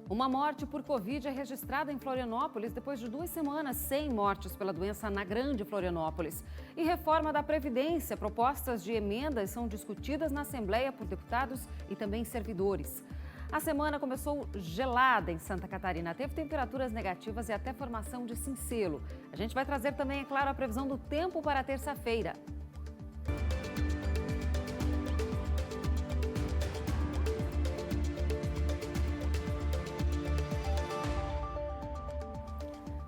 Uma morte por Covid é registrada em Florianópolis depois de 2 semanas sem mortes pela doença na Grande Florianópolis. E reforma da Previdência, propostas de emendas são discutidas na Assembleia por deputados e também servidores. A semana começou gelada em Santa Catarina. Teve temperaturas negativas e até formação de cincelo. A gente vai trazer também, é claro, a previsão do tempo para terça-feira.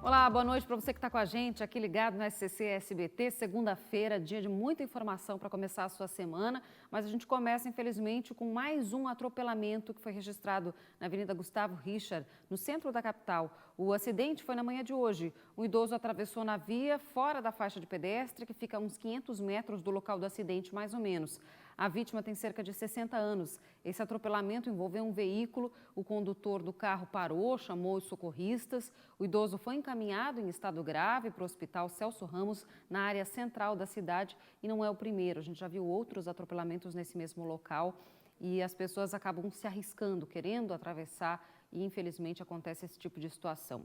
Olá, boa noite para você que está com a gente aqui ligado no SCC SBT. Segunda-feira, dia de muita informação para começar a sua semana, mas a gente começa, infelizmente, com mais um atropelamento que foi registrado na Avenida Gustavo Richer, no centro da capital. O acidente foi na manhã de hoje. Um idoso atravessou na via fora da faixa de pedestre, que fica a uns 500 metros do local do acidente, mais ou menos. A vítima tem cerca de 60 anos. Esse atropelamento envolveu um veículo. O condutor do carro parou, chamou os socorristas. O idoso foi encaminhado em estado grave para o Hospital Celso Ramos, na área central da cidade. E não é o primeiro. A gente já viu outros atropelamentos nesse mesmo local. E as pessoas acabam se arriscando, querendo atravessar. E, infelizmente, acontece esse tipo de situação.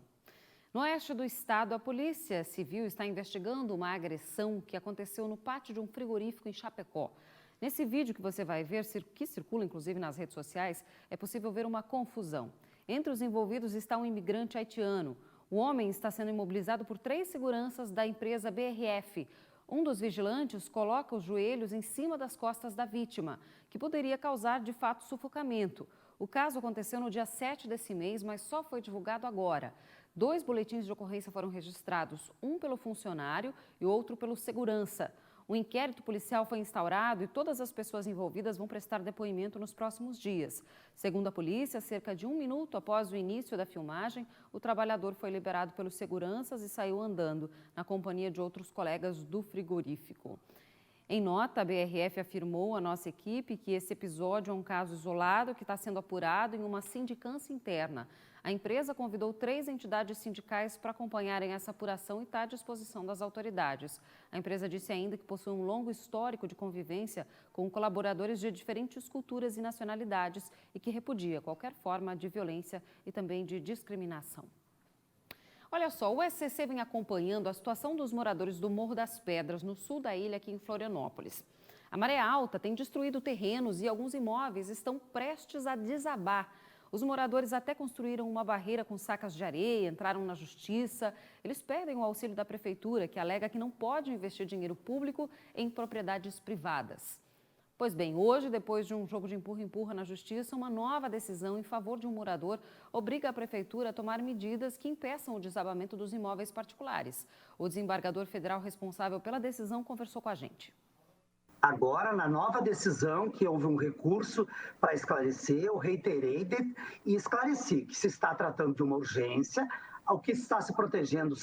No oeste do estado, a Polícia Civil está investigando uma agressão que aconteceu no pátio de um frigorífico em Chapecó. Nesse vídeo que você vai ver, que circula inclusive nas redes sociais, é possível ver uma confusão. Entre os envolvidos está um imigrante haitiano. O homem está sendo imobilizado por 3 seguranças da empresa BRF. Um dos vigilantes coloca os joelhos em cima das costas da vítima, que poderia causar, de fato, sufocamento. O caso aconteceu no dia 7 desse mês, mas só foi divulgado agora. 2 boletins de ocorrência foram registrados, um pelo funcionário e outro pelo segurança. O inquérito policial foi instaurado e todas as pessoas envolvidas vão prestar depoimento nos próximos dias. Segundo a polícia, cerca de 1 minuto após o início da filmagem, o trabalhador foi liberado pelos seguranças e saiu andando, na companhia de outros colegas do frigorífico. Em nota, a BRF afirmou à nossa equipe que esse episódio é um caso isolado que está sendo apurado em uma sindicância interna. A empresa convidou 3 entidades sindicais para acompanharem essa apuração e está à disposição das autoridades. A empresa disse ainda que possui um longo histórico de convivência com colaboradores de diferentes culturas e nacionalidades e que repudia qualquer forma de violência e também de discriminação. Olha só, o SCC vem acompanhando a situação dos moradores do Morro das Pedras, no sul da ilha, aqui em Florianópolis. A maré alta tem destruído terrenos e alguns imóveis estão prestes a desabar. Os moradores até construíram uma barreira com sacas de areia, entraram na justiça. Eles pedem o auxílio da prefeitura, que alega que não pode investir dinheiro público em propriedades privadas. Pois bem, hoje, depois de um jogo de empurra-empurra na justiça, uma nova decisão em favor de um morador obriga a prefeitura a tomar medidas que impeçam o desabamento dos imóveis particulares. O desembargador federal responsável pela decisão conversou com a gente. Agora, na nova decisão, que houve um recurso para esclarecer, eu reiterei e esclareci que se está tratando de uma urgência, o que está se protegendo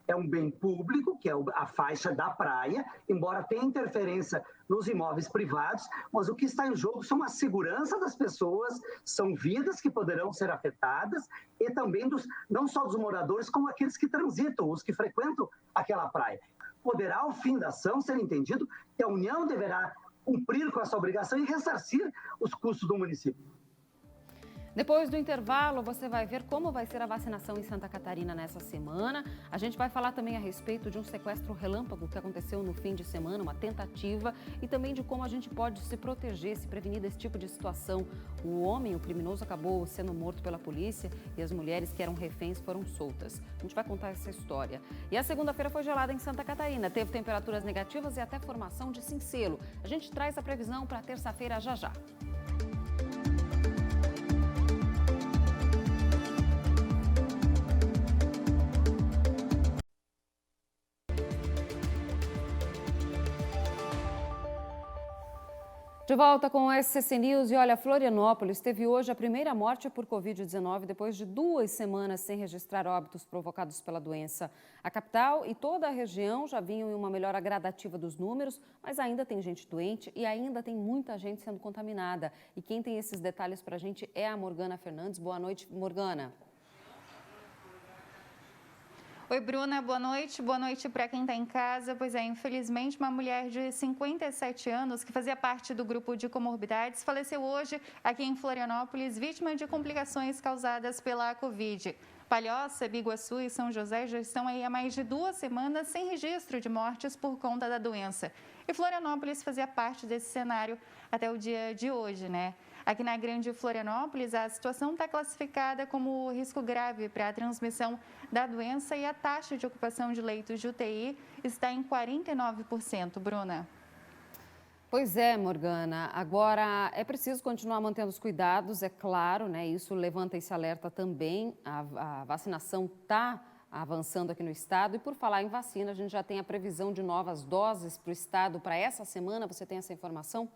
é um bem público, que é a faixa da praia, embora tenha interferência nos imóveis privados, mas o que está em jogo são a segurança das pessoas, são vidas que poderão ser afetadas e também não só dos moradores, como aqueles que transitam, os que frequentam aquela praia. Poderá, ao fim da ação, ser entendido que a União deverá cumprir com essa obrigação e ressarcir os custos do município. Depois do intervalo, você vai ver como vai ser a vacinação em Santa Catarina nessa semana. A gente vai falar também a respeito de um sequestro relâmpago que aconteceu no fim de semana, uma tentativa, e também de como a gente pode se proteger, se prevenir desse tipo de situação. O homem, o criminoso, acabou sendo morto pela polícia e as mulheres que eram reféns foram soltas. A gente vai contar essa história. E a segunda-feira foi gelada em Santa Catarina. Teve temperaturas negativas e até formação de cincelo. A gente traz a previsão para terça-feira já já. De volta com o SCC News e olha, Florianópolis teve hoje a primeira morte por Covid-19 depois de 2 semanas sem registrar óbitos provocados pela doença. A capital e toda a região já vinham em uma melhora gradativa dos números, mas ainda tem gente doente e ainda tem muita gente sendo contaminada. E quem tem esses detalhes para a gente é a Morgana Fernandes. Boa noite, Morgana. Oi, Bruna, boa noite. Boa noite para quem está em casa. Pois é, infelizmente, uma mulher de 57 anos, que fazia parte do grupo de comorbidades, faleceu hoje aqui em Florianópolis, vítima de complicações causadas pela Covid. Palhoça, Biguaçu e São José já estão aí há mais de 2 semanas sem registro de mortes por conta da doença. E Florianópolis fazia parte desse cenário até o dia de hoje, né? Aqui na Grande Florianópolis, a situação está classificada como risco grave para a transmissão da doença e a taxa de ocupação de leitos de UTI está em 49%, Bruna. Pois é, Morgana. Agora, é preciso continuar mantendo os cuidados, é claro, né? Isso levanta esse alerta também. A vacinação está avançando aqui no estado. E por falar em vacina, a gente já tem a previsão de novas doses para o estado para essa semana. Você tem essa informação?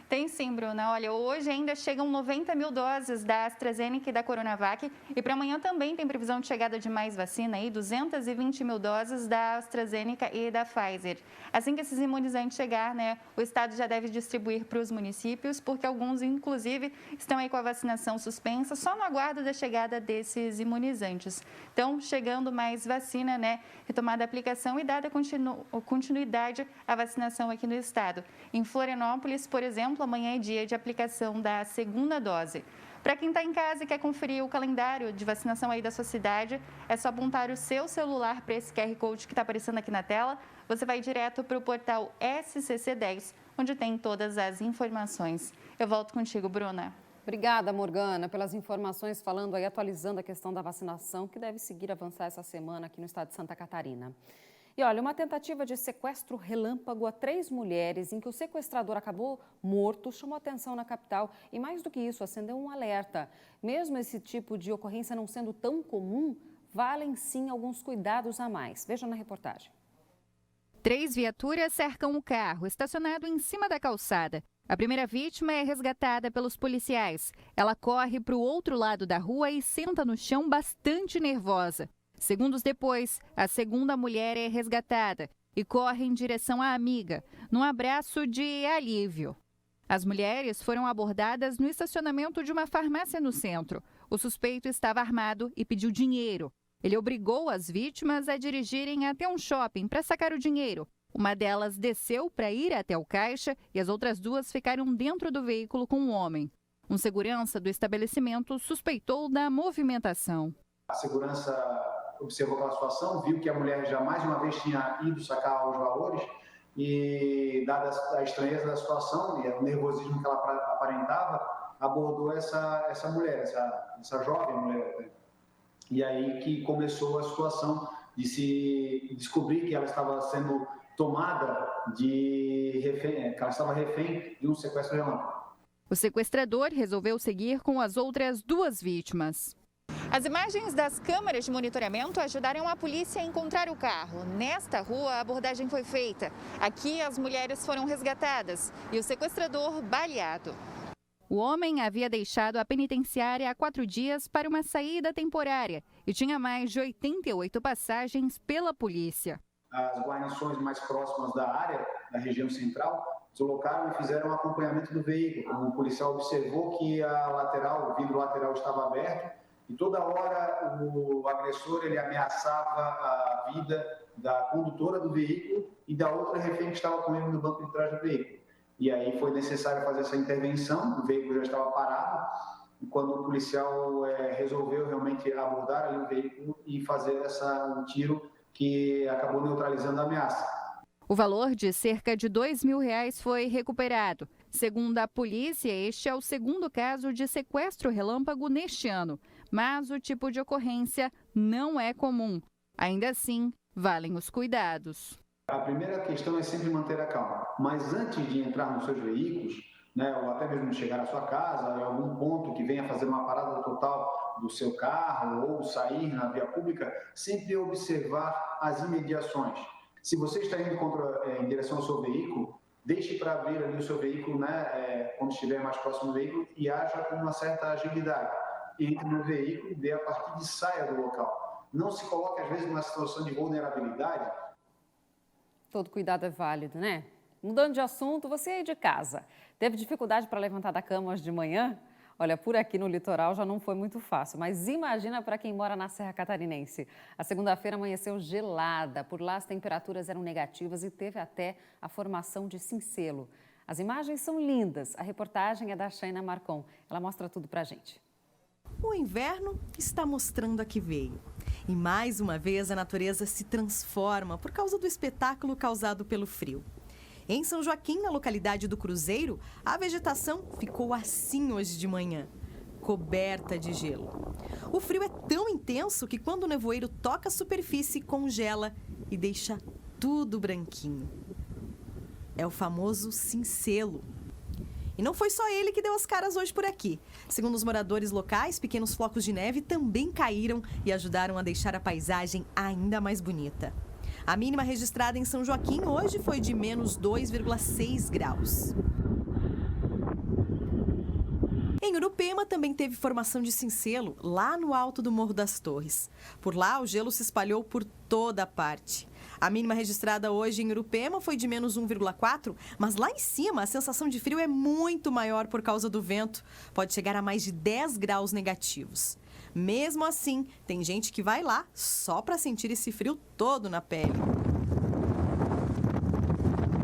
Tem sim, Bruna. Olha, hoje ainda chegam 90 mil doses da AstraZeneca e da Coronavac. E para amanhã também tem previsão de chegada de mais vacina, aí, 220 mil doses da AstraZeneca e da Pfizer. Assim que esses imunizantes chegar, né, o estado já deve distribuir para os municípios, porque alguns, inclusive, estão aí com a vacinação suspensa, só no aguardo da chegada desses imunizantes. Então, chegando mais vacina, né, retomada a aplicação e dada continuidade à vacinação aqui no estado. Em Florianópolis, por exemplo, amanhã é dia de aplicação da segunda dose. Para quem está em casa e quer conferir o calendário de vacinação aí da sua cidade, é só apontar o seu celular para esse QR Code que está aparecendo aqui na tela. Você vai direto para o portal SCC10, onde tem todas as informações. Eu volto contigo, Bruna. Obrigada, Morgana, pelas informações, falando aí, atualizando a questão da vacinação, que deve seguir avançar essa semana aqui no estado de Santa Catarina. E olha, uma tentativa de sequestro relâmpago a 3 mulheres, em que o sequestrador acabou morto, chamou atenção na capital e, mais do que isso, acendeu um alerta. Mesmo esse tipo de ocorrência não sendo tão comum, valem sim alguns cuidados a mais. Veja na reportagem. 3 viaturas cercam o carro, estacionado em cima da calçada. A primeira vítima é resgatada pelos policiais. Ela corre para o outro lado da rua e senta no chão bastante nervosa. Segundos depois, a segunda mulher é resgatada e corre em direção à amiga, num abraço de alívio. As mulheres foram abordadas no estacionamento de uma farmácia no centro. O suspeito estava armado e pediu dinheiro. Ele obrigou as vítimas a dirigirem até um shopping para sacar o dinheiro. Uma delas desceu para ir até o caixa e as outras 2 ficaram dentro do veículo com um homem. Um segurança do estabelecimento suspeitou da movimentação. A segurança observou aquela situação, viu que a mulher já mais de uma vez tinha ido sacar os valores e, dada a estranheza da situação e o nervosismo que ela aparentava, abordou essa mulher, essa jovem mulher. E aí que começou a situação de se descobrir que ela estava sendo tomada de refém, que ela estava refém de um sequestro relâmpago. O sequestrador resolveu seguir com as outras 2 vítimas. As imagens das câmeras de monitoramento ajudaram a polícia a encontrar o carro. Nesta rua, a abordagem foi feita. Aqui, as mulheres foram resgatadas e o sequestrador baleado. O homem havia deixado a penitenciária há 4 dias para uma saída temporária e tinha mais de 88 passagens pela polícia. As guarnições mais próximas da área, da região central, deslocaram e fizeram um acompanhamento do veículo. O policial observou que o vidro lateral estava aberto e toda hora o agressor ele ameaçava a vida da condutora do veículo e da outra refém que estava com ele no banco de trás do veículo. E aí foi necessário fazer essa intervenção, o veículo já estava parado, e quando o policial resolveu realmente abordar ali o veículo e fazer um tiro que acabou neutralizando a ameaça. O valor de cerca de R$2.000 foi recuperado. Segundo a polícia, este é o segundo caso de sequestro relâmpago neste ano, mas o tipo de ocorrência não é comum. Ainda assim, valem os cuidados. A primeira questão é sempre manter a calma, mas antes de entrar nos seus veículos, né, ou até mesmo de chegar à sua casa, em algum ponto que venha fazer uma parada total do seu carro ou sair na via pública, sempre observar as imediações. Se você está indo em direção ao seu veículo, deixe para abrir ali o seu veículo, né, quando estiver mais próximo do veículo e haja com uma certa agilidade. Entre no veículo, dê a partida e saia do local. Não se coloque, às vezes, numa situação de vulnerabilidade. Todo cuidado é válido, né? Mudando de assunto, você aí de casa, teve dificuldade para levantar da cama hoje de manhã? Olha, por aqui no litoral já não foi muito fácil, mas imagina para quem mora na Serra Catarinense. A segunda-feira amanheceu gelada, por lá as temperaturas eram negativas e teve até a formação de cincelo. As imagens são lindas, a reportagem é da Shaina Marcon, ela mostra tudo pra gente. O inverno está mostrando a que veio. E mais uma vez a natureza se transforma por causa do espetáculo causado pelo frio. Em São Joaquim, na localidade do Cruzeiro, a vegetação ficou assim hoje de manhã, coberta de gelo. O frio é tão intenso que quando o nevoeiro toca a superfície, congela e deixa tudo branquinho. É o famoso cincelo. E não foi só ele que deu as caras hoje por aqui. Segundo os moradores locais, pequenos flocos de neve também caíram e ajudaram a deixar a paisagem ainda mais bonita. A mínima registrada em São Joaquim hoje foi de menos 2,6 graus. Em Urupema também teve formação de cincelo, lá no alto do Morro das Torres. Por lá, o gelo se espalhou por toda a parte. A mínima registrada hoje em Urupema foi de menos 1,4, mas lá em cima a sensação de frio é muito maior por causa do vento. Pode chegar a mais de 10 graus negativos. Mesmo assim, tem gente que vai lá só para sentir esse frio todo na pele.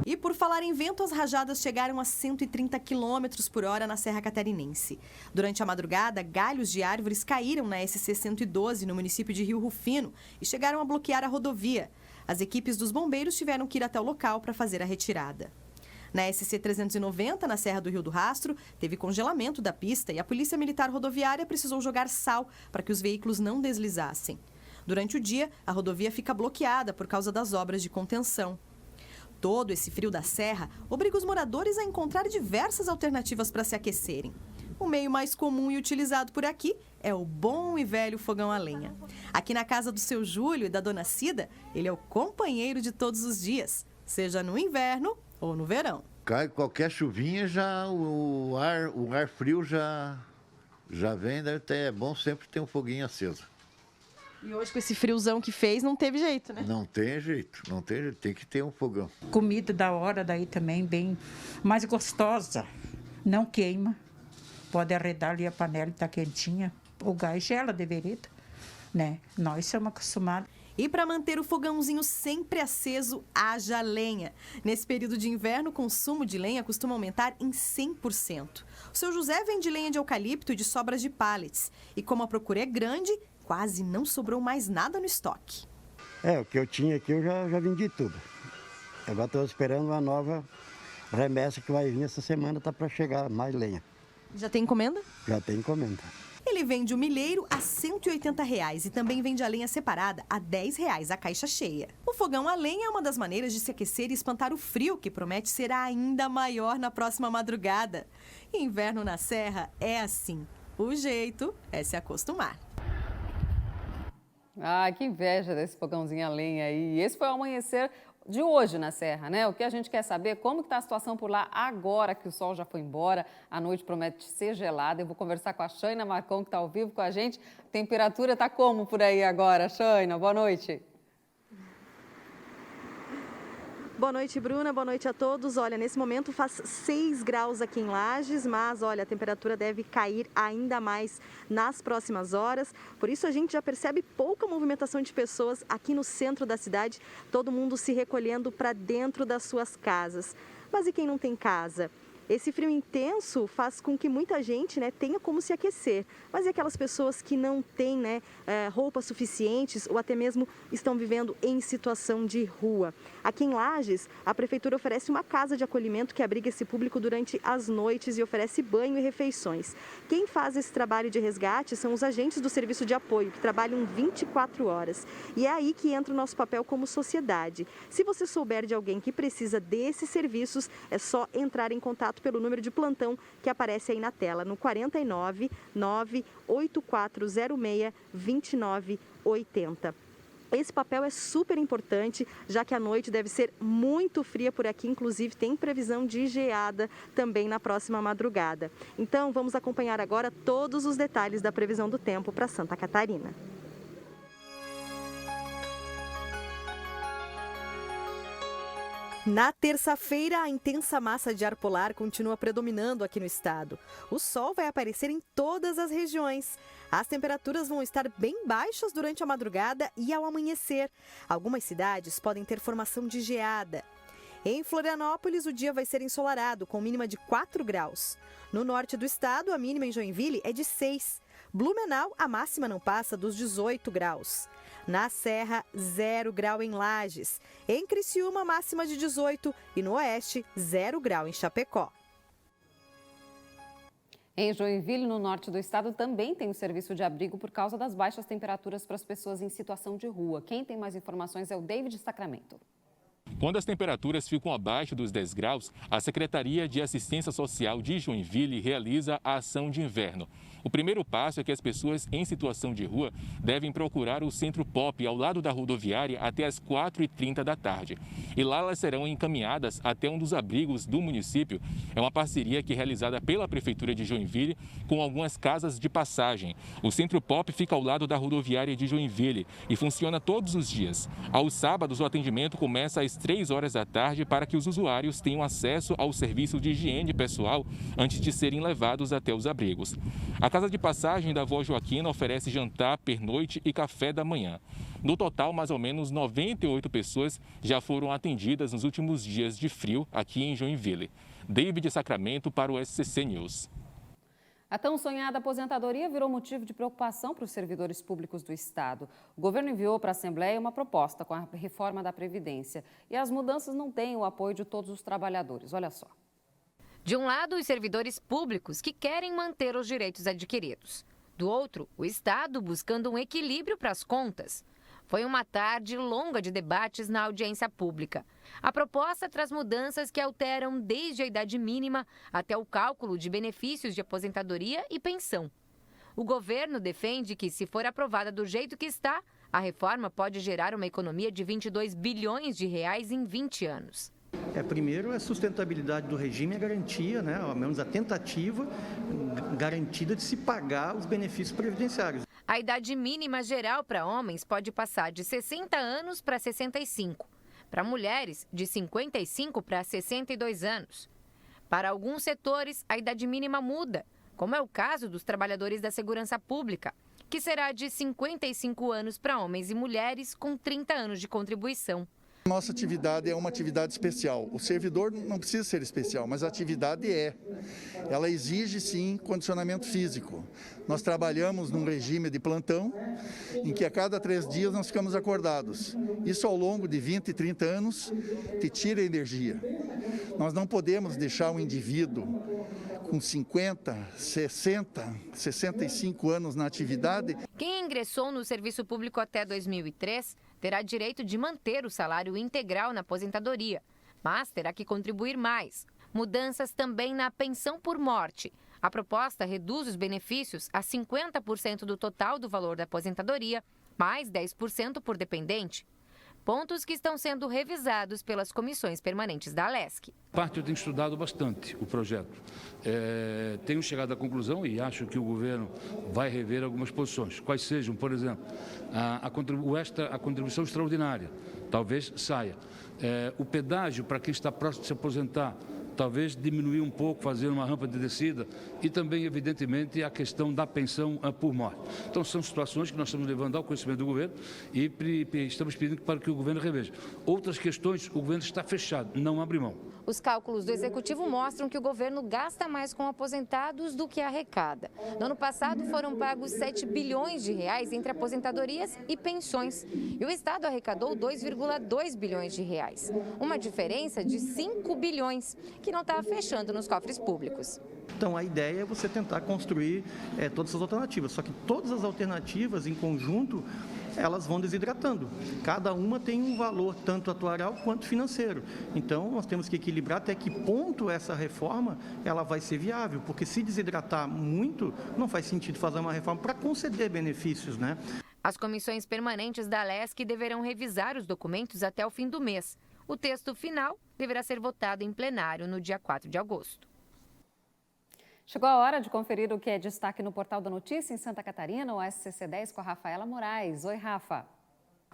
E por falar em vento, as rajadas chegaram a 130 km por hora na Serra Catarinense. Durante a madrugada, galhos de árvores caíram na SC 112, no município de Rio Rufino, e chegaram a bloquear a rodovia. As equipes dos bombeiros tiveram que ir até o local para fazer a retirada. Na SC 390, na Serra do Rio do Rastro, teve congelamento da pista e a Polícia Militar Rodoviária precisou jogar sal para que os veículos não deslizassem. Durante o dia, a rodovia fica bloqueada por causa das obras de contenção. Todo esse frio da serra obriga os moradores a encontrar diversas alternativas para se aquecerem. O meio mais comum e utilizado por aqui é o bom e velho fogão a lenha. Aqui na casa do seu Júlio e da dona Cida, ele é o companheiro de todos os dias, seja no inverno ou no verão. Cai qualquer chuvinha, já o ar frio já vem, é bom sempre ter um foguinho aceso. E hoje com esse friozão que fez, não teve jeito, né? Não tem jeito, tem que ter um fogão. Comida da hora daí também bem mais gostosa, não queima, pode arredar ali a panela, está quentinha, o gás gela deveria, né? Nós somos acostumados. E para manter o fogãozinho sempre aceso, haja lenha. Nesse período de inverno, o consumo de lenha costuma aumentar em 100%. O seu José vende lenha de eucalipto e de sobras de pallets. E como a procura é grande, quase não sobrou mais nada no estoque. O que eu tinha aqui eu já vendi tudo. Agora estou esperando uma nova remessa que vai vir essa semana, tá para chegar mais lenha. Já tem encomenda? Já tem encomenda. Ele vende o milheiro a R$ 180 e também vende a lenha separada a R$ 10 a caixa cheia. O fogão a lenha é uma das maneiras de se aquecer e espantar o frio, que promete ser ainda maior na próxima madrugada. Inverno na serra é assim. O jeito é se acostumar. Ah, que inveja desse fogãozinho a lenha aí. Esse foi o amanhecer de hoje na Serra, né? O que a gente quer saber é como está a situação por lá agora que o sol já foi embora. A noite promete ser gelada. Eu vou conversar com a Shaina Marcon, que está ao vivo com a gente. A temperatura está como por aí agora, Shaina? Boa noite. Boa noite, Bruna. Boa noite a todos. Olha, nesse momento faz 6 graus aqui em Lages, mas olha, a temperatura deve cair ainda mais nas próximas horas. Por isso a gente já percebe pouca movimentação de pessoas aqui no centro da cidade, todo mundo se recolhendo para dentro das suas casas. Mas e quem não tem casa? Esse frio intenso faz com que muita gente, tenha como se aquecer. Mas e aquelas pessoas que não têm, roupas suficientes ou até mesmo estão vivendo em situação de rua? Aqui em Lages, a Prefeitura oferece uma casa de acolhimento que abriga esse público durante as noites e oferece banho e refeições. Quem faz esse trabalho de resgate são os agentes do serviço de apoio, que trabalham 24 horas. E é aí que entra o nosso papel como sociedade. Se você souber de alguém que precisa desses serviços, é só entrar em contato pelo número de plantão que aparece aí na tela, no 49 98406 2980. Esse papel é super importante, já que a noite deve ser muito fria por aqui, inclusive tem previsão de geada também na próxima madrugada. Então, vamos acompanhar agora todos os detalhes da previsão do tempo para Santa Catarina. Na terça-feira, a intensa massa de ar polar continua predominando aqui no estado. O sol vai aparecer em todas as regiões. As temperaturas vão estar bem baixas durante a madrugada e ao amanhecer. Algumas cidades podem ter formação de geada. Em Florianópolis, o dia vai ser ensolarado, com mínima de 4 graus. No norte do estado, a mínima em Joinville é de 6. Blumenau, a máxima não passa dos 18 graus. Na Serra, 0 grau em Lages. Em Criciúma, máxima de 18 e no oeste, 0 grau em Chapecó. Em Joinville, no norte do estado, também tem um serviço de abrigo por causa das baixas temperaturas para as pessoas em situação de rua. Quem tem mais informações é o David Sacramento. Quando as temperaturas ficam abaixo dos 10 graus, a Secretaria de Assistência Social de Joinville realiza a ação de inverno. O primeiro passo é que as pessoas em situação de rua devem procurar o Centro Pop ao lado da rodoviária até às 4h30 da tarde. E lá elas serão encaminhadas até um dos abrigos do município. É uma parceria que é realizada pela Prefeitura de Joinville com algumas casas de passagem. O Centro Pop fica ao lado da rodoviária de Joinville e funciona todos os dias. Aos sábados, o atendimento começa às 3 horas da tarde para que os usuários tenham acesso ao serviço de higiene pessoal antes de serem levados até os abrigos. A casa de passagem da Vó Joaquina oferece jantar, pernoite e café da manhã. No total, mais ou menos 98 pessoas já foram atendidas nos últimos dias de frio aqui em Joinville. David Sacramento para o SCC News. A tão sonhada aposentadoria virou motivo de preocupação para os servidores públicos do estado. O governo enviou para a Assembleia uma proposta com a reforma da Previdência. E as mudanças não têm o apoio de todos os trabalhadores. Olha só. De um lado, os servidores públicos que querem manter os direitos adquiridos. Do outro, o Estado buscando um equilíbrio para as contas. Foi uma tarde longa de debates na audiência pública. A proposta traz mudanças que alteram desde a idade mínima até o cálculo de benefícios de aposentadoria e pensão. O governo defende que, se for aprovada do jeito que está, a reforma pode gerar uma economia de 22 bilhões de reais em 20 anos. Primeiro, a sustentabilidade do regime é garantia, ao menos a tentativa garantida de se pagar os benefícios previdenciários. A idade mínima geral para homens pode passar de 60 anos para 65. Para mulheres, de 55 para 62 anos. Para alguns setores, a idade mínima muda, como é o caso dos trabalhadores da segurança pública, que será de 55 anos para homens e mulheres com 30 anos de contribuição. Nossa atividade é uma atividade especial. O servidor não precisa ser especial, mas a atividade é. Ela exige, sim, condicionamento físico. Nós trabalhamos num regime de plantão, em que a cada 3 dias nós ficamos acordados. Isso ao longo de 20, 30 anos te tira energia. Nós não podemos deixar um indivíduo com 50, 60, 65 anos na atividade. Quem ingressou no serviço público até 2003 terá direito de manter o salário integral na aposentadoria, mas terá que contribuir mais. Mudanças também na pensão por morte. A proposta reduz os benefícios a 50% do total do valor da aposentadoria, mais 10% por dependente. Pontos que estão sendo revisados pelas comissões permanentes da Alesc. Eu tenho estudado bastante o projeto. Tenho chegado à conclusão e acho que o governo vai rever algumas posições. Quais sejam, por exemplo, a contribuição extraordinária, talvez saia. O pedágio para quem está próximo de se aposentar, talvez diminuir um pouco, fazer uma rampa de descida e também, evidentemente, a questão da pensão por morte. Então, são situações que nós estamos levando ao conhecimento do governo e estamos pedindo para que o governo reveja. Outras questões, o governo está fechado, não abre mão. Os cálculos do Executivo mostram que o governo gasta mais com aposentados do que arrecada. No ano passado, foram pagos 7 bilhões de reais entre aposentadorias e pensões. E o Estado arrecadou 2,2 bilhões de reais. Uma diferença de 5 bilhões, que não está fechando nos cofres públicos. Então, a ideia é você tentar construir todas essas alternativas. Só que todas as alternativas, em conjunto, elas vão desidratando. Cada uma tem um valor tanto atuarial quanto financeiro. Então, nós temos que equilibrar até que ponto essa reforma ela vai ser viável, porque se desidratar muito, não faz sentido fazer uma reforma para conceder benefícios, As comissões permanentes da Alesc deverão revisar os documentos até o fim do mês. O texto final deverá ser votado em plenário no dia 4 de agosto. Chegou a hora de conferir o que é destaque no Portal da Notícia em Santa Catarina, o SCC 10 com a Rafaela Moraes. Oi, Rafa.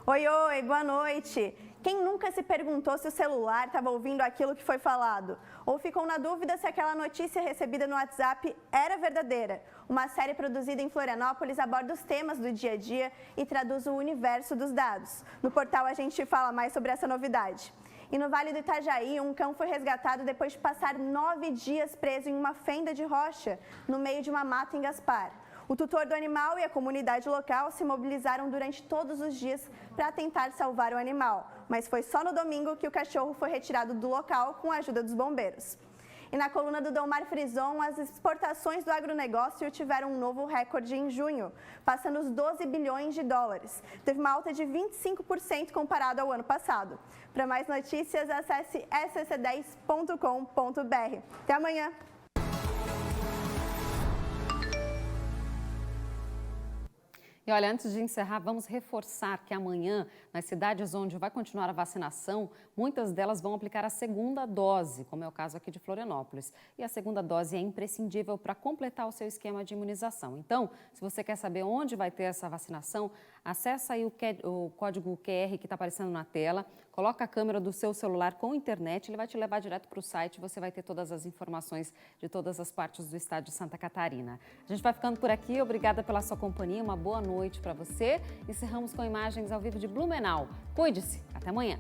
Oi, boa noite. Quem nunca se perguntou se o celular estava ouvindo aquilo que foi falado? Ou ficou na dúvida se aquela notícia recebida no WhatsApp era verdadeira? Uma série produzida em Florianópolis aborda os temas do dia a dia e traduz o universo dos dados. No portal a gente fala mais sobre essa novidade. E no Vale do Itajaí, um cão foi resgatado depois de passar 9 dias preso em uma fenda de rocha, no meio de uma mata em Gaspar. O tutor do animal e a comunidade local se mobilizaram durante todos os dias para tentar salvar o animal, mas foi só no domingo que o cachorro foi retirado do local com a ajuda dos bombeiros. E na coluna do Domar Frison, as exportações do agronegócio tiveram um novo recorde em junho, passando os 12 bilhões de dólares. Teve uma alta de 25% comparado ao ano passado. Para mais notícias, acesse scc10.com.br. Até amanhã! E olha, antes de encerrar, vamos reforçar que amanhã, nas cidades onde vai continuar a vacinação, muitas delas vão aplicar a segunda dose, como é o caso aqui de Florianópolis. E a segunda dose é imprescindível para completar o seu esquema de imunização. Então, se você quer saber onde vai ter essa vacinação, acessa aí o código QR que está aparecendo na tela, coloca a câmera do seu celular com internet, ele vai te levar direto para o site, você vai ter todas as informações de todas as partes do estado de Santa Catarina. A gente vai ficando por aqui, obrigada pela sua companhia, uma boa noite para você. Encerramos com imagens ao vivo de Blumenau. Cuide-se, até amanhã.